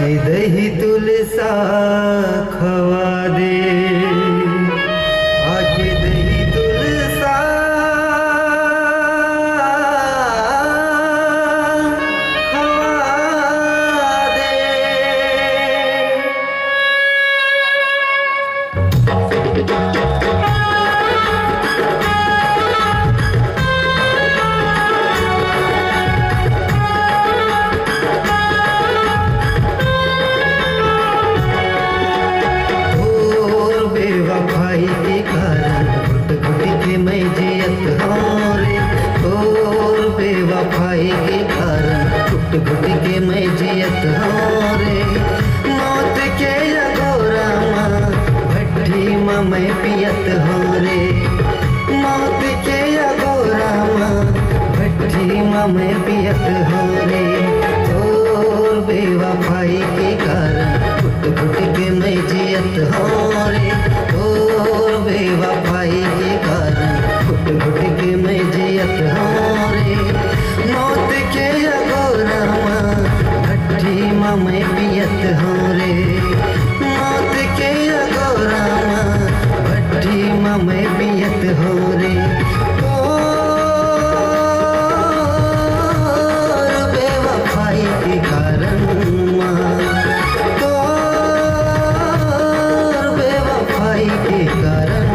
आके दही तुलसा खवा दे, आके दही तुलसा खवा दे। बेवफाई के कारण घुट घुट के मैं जियत हूँ रे, और बेवफाई के कारण घुट घुट के मैं जियत हूँ रे। मौत के अगोरा माँ भट्टी माँ मैं पियत हूँ रे, मौत के अगोरा माँ भट्टी माँ मैं पियत हूँ रे। और बेवफाई के कारण घुट घुट के मैं जियत हूँ रे, और बेवफाई के कारण घुट घुट के मैं जियत हूँ रे। मौत के अगोरा माँ भट्टी माँ मैं पियत हूँ रे, मौत के अगोरा माँ भट्टी माँ मैं पियत हूँ रे। और बेवफाई के कारण माँ, के कारण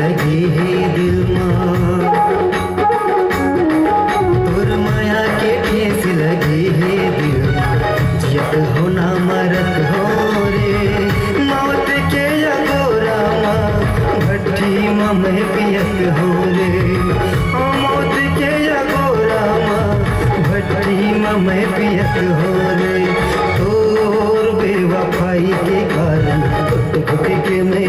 लगी है दिल माँ, तोर माया के ठेस लगी है दिल माँ, जियत हो ना मरत हो रे, मौत के अगोरा माँ, भट्टी माँ मैं पियत हो रे, मौत के अगोरा माँ, भट्टी माँ मैं पियत हो रे, तोर बेवफाई के कारण घुट घुट के मैं